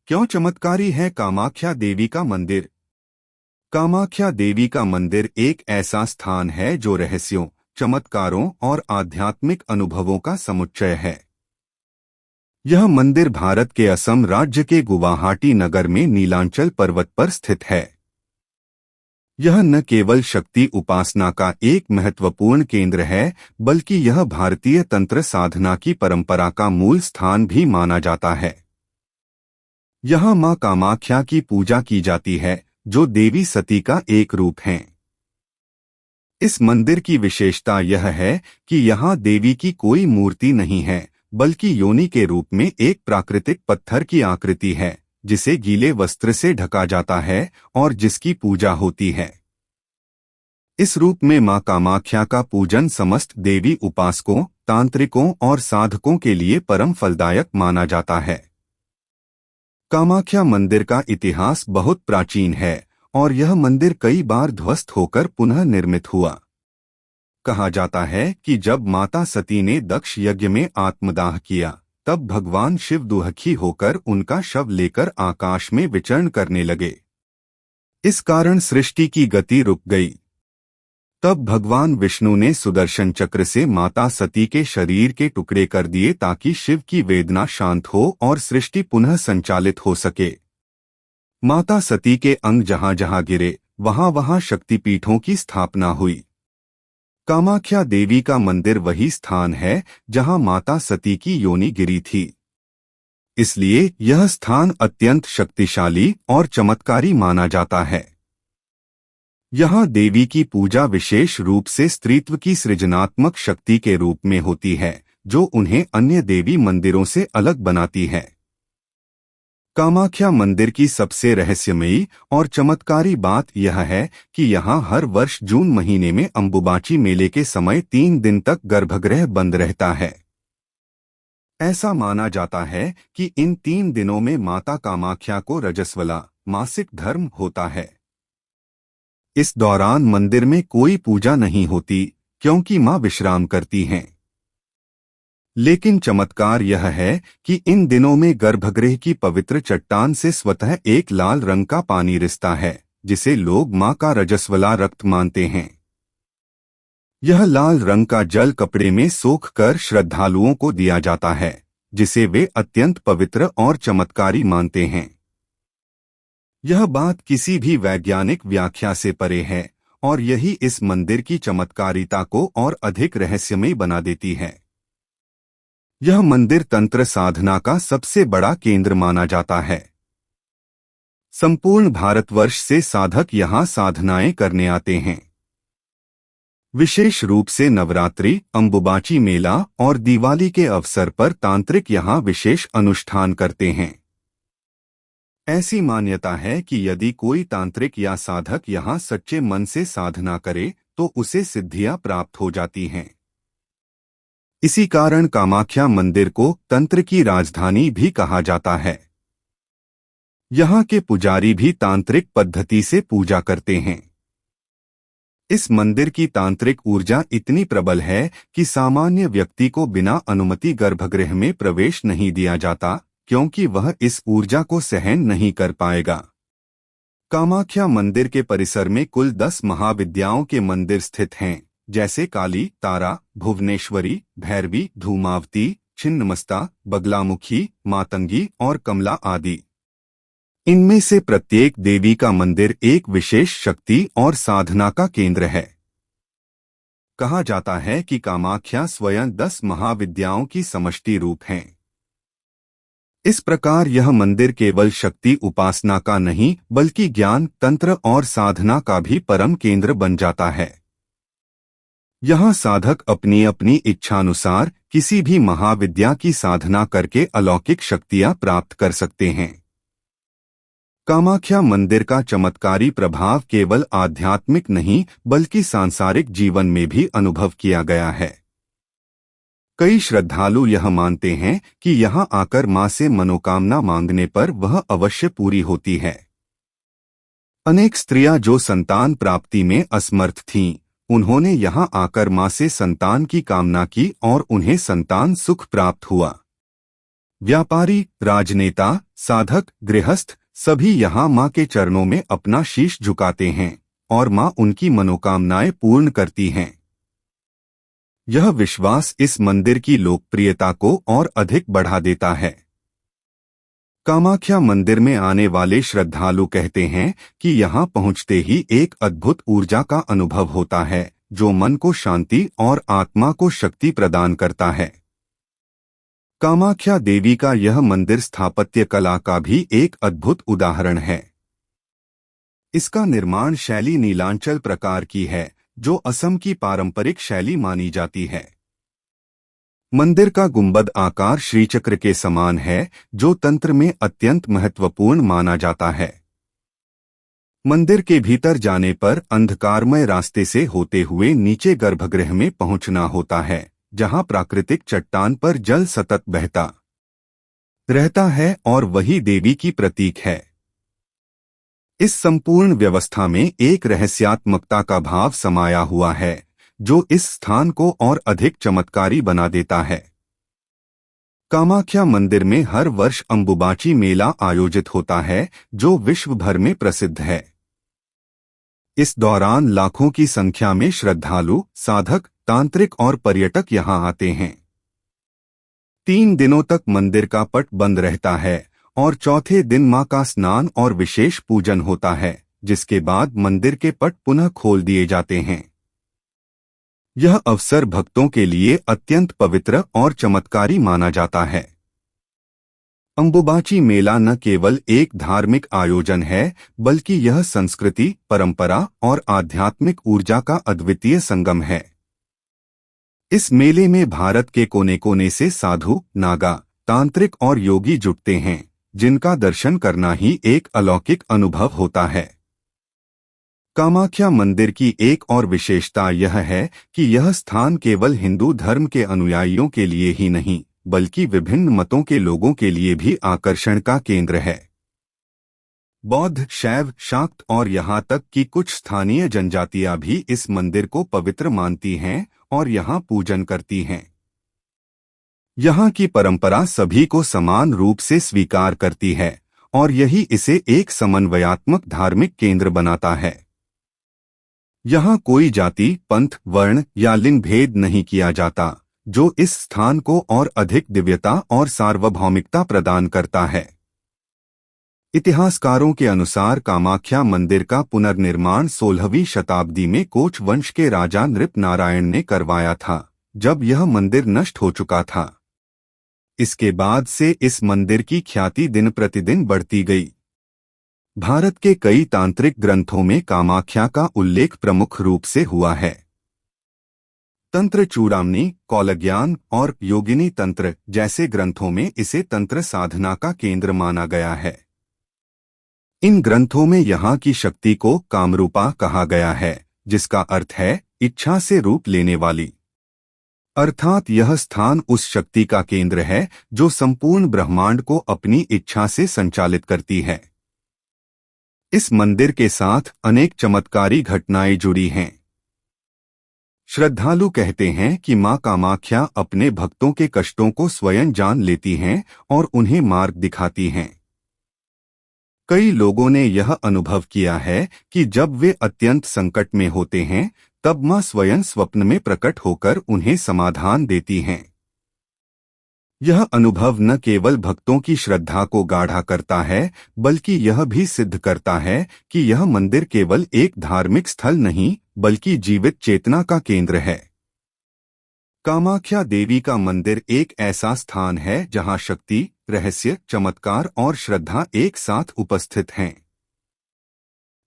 क्यों चमत्कारी है कामाख्या देवी का मंदिर? कामाख्या देवी का मंदिर एक ऐसा स्थान है जो रहस्यों, चमत्कारों और आध्यात्मिक अनुभवों का समुच्चय है। यह मंदिर भारत के असम राज्य के गुवाहाटी नगर में नीलांचल पर्वत पर स्थित है। यह न केवल शक्ति उपासना का एक महत्वपूर्ण केंद्र है, बल्कि यह भारतीय तंत्र साधना की परंपरा का मूल स्थान भी माना जाता है। यहाँ मां कामाख्या की पूजा की जाती है, जो देवी सती का एक रूप हैं। इस मंदिर की विशेषता यह है कि यहाँ देवी की कोई मूर्ति नहीं है, बल्कि योनि के रूप में एक प्राकृतिक पत्थर की आकृति है, जिसे गीले वस्त्र से ढका जाता है और जिसकी पूजा होती है। इस रूप में मां कामाख्या का पूजन समस्त देवी उपासकों, तांत्रिकों और साधकों के लिए परम फलदायक माना जाता है। कामाख्या मंदिर का इतिहास बहुत प्राचीन है और यह मंदिर कई बार ध्वस्त होकर पुनः निर्मित हुआ। कहा जाता है कि जब माता सती ने दक्ष यज्ञ में आत्मदाह किया, तब भगवान शिव दुखी होकर उनका शव लेकर आकाश में विचरण करने लगे। इस कारण सृष्टि की गति रुक गई। तब भगवान विष्णु ने सुदर्शन चक्र से माता सती के शरीर के टुकड़े कर दिए ताकि शिव की वेदना शांत हो और सृष्टि पुनः संचालित हो सके। माता सती के अंग जहां जहां गिरे, वहां वहां शक्तिपीठों की स्थापना हुई। कामाख्या देवी का मंदिर वही स्थान है जहां माता सती की योनि गिरी थी। इसलिए यह स्थान अत्यंत शक्तिशाली और चमत्कारी माना जाता है। यहाँ देवी की पूजा विशेष रूप से स्त्रीत्व की सृजनात्मक शक्ति के रूप में होती है, जो उन्हें अन्य देवी मंदिरों से अलग बनाती है। कामाख्या मंदिर की सबसे रहस्यमयी और चमत्कारी बात यह है कि यहाँ हर वर्ष जून महीने में अंबुबाची मेले के समय 3 दिन तक गर्भगृह बंद रहता है। ऐसा माना जाता है कि इन 3 दिनों में माता कामाख्या को रजस्वला मासिक धर्म होता है। इस दौरान मंदिर में कोई पूजा नहीं होती, क्योंकि मां विश्राम करती हैं। लेकिन चमत्कार यह है कि इन दिनों में गर्भगृह की पवित्र चट्टान से स्वतः एक लाल रंग का पानी रिसता है, जिसे लोग मां का रजस्वला रक्त मानते हैं। यह लाल रंग का जल कपड़े में सोख कर श्रद्धालुओं को दिया जाता है, जिसे वे अत्यंत पवित्र और चमत्कारी मानते हैं। यह बात किसी भी वैज्ञानिक व्याख्या से परे है और यही इस मंदिर की चमत्कारिता को और अधिक रहस्यमय बना देती है। यह मंदिर तंत्र साधना का सबसे बड़ा केंद्र माना जाता है। संपूर्ण भारतवर्ष से साधक यहाँ साधनाएं करने आते हैं। विशेष रूप से नवरात्रि, अंबुबाची मेला और दिवाली के अवसर पर तांत्रिक यहाँ विशेष अनुष्ठान करते हैं। ऐसी मान्यता है कि यदि कोई तांत्रिक या साधक यहाँ सच्चे मन से साधना करे तो उसे सिद्धियां प्राप्त हो जाती हैं। इसी कारण कामाख्या मंदिर को तंत्र की राजधानी भी कहा जाता है। यहाँ के पुजारी भी तांत्रिक पद्धति से पूजा करते हैं। इस मंदिर की तांत्रिक ऊर्जा इतनी प्रबल है कि सामान्य व्यक्ति को बिना अनुमति गर्भगृह में प्रवेश नहीं दिया जाता, क्योंकि वह इस ऊर्जा को सहन नहीं कर पाएगा। कामाख्या मंदिर के परिसर में कुल 10 महाविद्याओं के मंदिर स्थित हैं, जैसे काली, तारा, भुवनेश्वरी, भैरवी, धूमावती, छिन्नमस्ता, बगलामुखी, मातंगी और कमला आदि। इनमें से प्रत्येक देवी का मंदिर एक विशेष शक्ति और साधना का केंद्र है। कहा जाता है कि कामाख्या स्वयं 10 महाविद्याओं की समष्टि रूप हैं। इस प्रकार यह मंदिर केवल शक्ति उपासना का नहीं, बल्कि ज्ञान, तंत्र और साधना का भी परम केंद्र बन जाता है। यहाँ साधक अपनी अपनी इच्छानुसार किसी भी महाविद्या की साधना करके अलौकिक शक्तियाँ प्राप्त कर सकते हैं। कामाख्या मंदिर का चमत्कारी प्रभाव केवल आध्यात्मिक नहीं, बल्कि सांसारिक जीवन में भी अनुभव किया गया है। कई श्रद्धालु यह मानते हैं कि यहाँ आकर मां से मनोकामना मांगने पर वह अवश्य पूरी होती है। अनेक स्त्रियां जो संतान प्राप्ति में असमर्थ थीं, उन्होंने यहाँ आकर मां से संतान की कामना की और उन्हें संतान सुख प्राप्त हुआ। व्यापारी, राजनेता, साधक, गृहस्थ सभी यहाँ माँ के चरणों में अपना शीश झुकाते हैं और माँ उनकी मनोकामनाएं पूर्ण करती हैं। यह विश्वास इस मंदिर की लोकप्रियता को और अधिक बढ़ा देता है। कामाख्या मंदिर में आने वाले श्रद्धालु कहते हैं कि यहाँ पहुँचते ही एक अद्भुत ऊर्जा का अनुभव होता है जो मन को शांति और आत्मा को शक्ति प्रदान करता है। कामाख्या देवी का यह मंदिर स्थापत्य कला का भी एक अद्भुत उदाहरण है। इसका निर्माण शैली नीलांचल प्रकार की है जो असम की पारंपरिक शैली मानी जाती है। मंदिर का गुंबद आकार श्रीचक्र के समान है जो तंत्र में अत्यंत महत्वपूर्ण माना जाता है। मंदिर के भीतर जाने पर अंधकारमय रास्ते से होते हुए नीचे गर्भगृह में पहुंचना होता है जहां प्राकृतिक चट्टान पर जल सतत बहता रहता है और वही देवी की प्रतीक है। इस संपूर्ण व्यवस्था में एक रहस्यात्मकता का भाव समाया हुआ है जो इस स्थान को और अधिक चमत्कारी बना देता है। कामाख्या मंदिर में हर वर्ष अंबुबाची मेला आयोजित होता है जो विश्व भर में प्रसिद्ध है। इस दौरान लाखों की संख्या में श्रद्धालु, साधक, तांत्रिक और पर्यटक यहां आते हैं। 3 दिनों तक मंदिर का पट बंद रहता है और चौथे दिन मां का स्नान और विशेष पूजन होता है जिसके बाद मंदिर के पट पुनः खोल दिए जाते हैं। यह अवसर भक्तों के लिए अत्यंत पवित्र और चमत्कारी माना जाता है। अंबुबाची मेला न केवल एक धार्मिक आयोजन है बल्कि यह संस्कृति, परंपरा और आध्यात्मिक ऊर्जा का अद्वितीय संगम है। इस मेले में भारत के कोने कोने से साधु, नागा, तांत्रिक और योगी जुटते हैं जिनका दर्शन करना ही एक अलौकिक अनुभव होता है। कामाख्या मंदिर की एक और विशेषता यह है कि यह स्थान केवल हिंदू धर्म के अनुयायियों के लिए ही नहीं बल्कि विभिन्न मतों के लोगों के लिए भी आकर्षण का केंद्र है। बौद्ध, शैव, शाक्त और यहाँ तक कि कुछ स्थानीय जनजातियां भी इस मंदिर को पवित्र मानती हैं और यहाँ पूजन करती हैं। यहाँ की परंपरा सभी को समान रूप से स्वीकार करती है और यही इसे एक समन्वयात्मक धार्मिक केंद्र बनाता है। यहाँ कोई जाति, पंथ, वर्ण या लिंग भेद नहीं किया जाता जो इस स्थान को और अधिक दिव्यता और सार्वभौमिकता प्रदान करता है। इतिहासकारों के अनुसार कामाख्या मंदिर का पुनर्निर्माण 16वीं शताब्दी में कोच वंश के राजा नृप नारायण ने करवाया था जब यह मंदिर नष्ट हो चुका था। इसके बाद से इस मंदिर की ख्याति दिन प्रतिदिन बढ़ती गई। भारत के कई तांत्रिक ग्रंथों में कामाख्या का उल्लेख प्रमुख रूप से हुआ है। तंत्र चूड़ामणि, कौलज्ञान और योगिनी तंत्र जैसे ग्रंथों में इसे तंत्र साधना का केंद्र माना गया है। इन ग्रंथों में यहाँ की शक्ति को कामरूपा कहा गया है जिसका अर्थ है इच्छा से रूप लेने वाली, अर्थात यह स्थान उस शक्ति का केंद्र है जो संपूर्ण ब्रह्मांड को अपनी इच्छा से संचालित करती है। इस मंदिर के साथ अनेक चमत्कारी घटनाएं जुड़ी हैं। श्रद्धालु कहते हैं कि मां कामाख्या अपने भक्तों के कष्टों को स्वयं जान लेती हैं और उन्हें मार्ग दिखाती हैं। कई लोगों ने यह अनुभव किया है कि जब वे अत्यंत संकट में होते हैं तब मां स्वयं स्वप्न में प्रकट होकर उन्हें समाधान देती हैं। यह अनुभव न केवल भक्तों की श्रद्धा को गाढ़ा करता है बल्कि यह भी सिद्ध करता है कि यह मंदिर केवल एक धार्मिक स्थल नहीं बल्कि जीवित चेतना का केंद्र है। कामाख्या देवी का मंदिर एक ऐसा स्थान है जहां शक्ति, रहस्य, चमत्कार और श्रद्धा एक साथ उपस्थित हैं।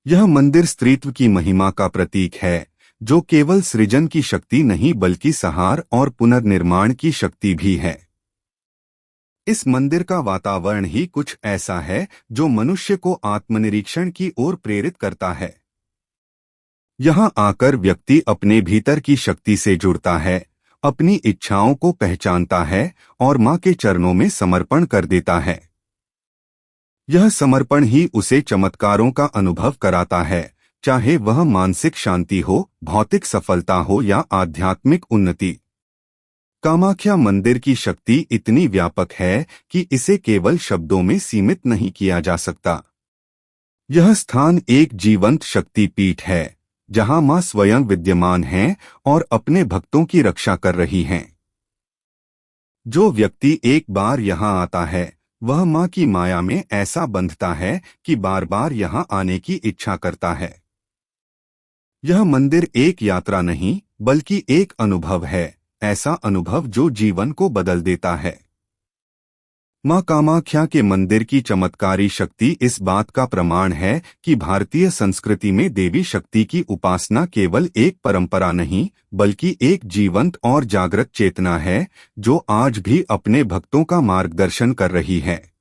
यह मंदिर स्त्रीत्व की महिमा का प्रतीक है जो केवल सृजन की शक्ति नहीं बल्कि संहार और पुनर्निर्माण की शक्ति भी है। इस मंदिर का वातावरण ही कुछ ऐसा है जो मनुष्य को आत्मनिरीक्षण की ओर प्रेरित करता है। यहाँ आकर व्यक्ति अपने भीतर की शक्ति से जुड़ता है, अपनी इच्छाओं को पहचानता है और मां के चरणों में समर्पण कर देता है। यह समर्पण ही उसे चमत्कारों का अनुभव कराता है, चाहे वह मानसिक शांति हो, भौतिक सफलता हो या आध्यात्मिक उन्नति। कामाख्या मंदिर की शक्ति इतनी व्यापक है कि इसे केवल शब्दों में सीमित नहीं किया जा सकता। यह स्थान एक जीवंत शक्ति पीठ है जहां मां स्वयं विद्यमान हैं और अपने भक्तों की रक्षा कर रही हैं। जो व्यक्ति एक बार यहां आता है वह मां की माया में ऐसा बंधता है कि बार बार यहां आने की इच्छा करता है। यह मंदिर एक यात्रा नहीं बल्कि एक अनुभव है, ऐसा अनुभव जो जीवन को बदल देता है। मां कामाख्या के मंदिर की चमत्कारी शक्ति इस बात का प्रमाण है कि भारतीय संस्कृति में देवी शक्ति की उपासना केवल एक परंपरा नहीं बल्कि एक जीवंत और जागृत चेतना है जो आज भी अपने भक्तों का मार्गदर्शन कर रही है।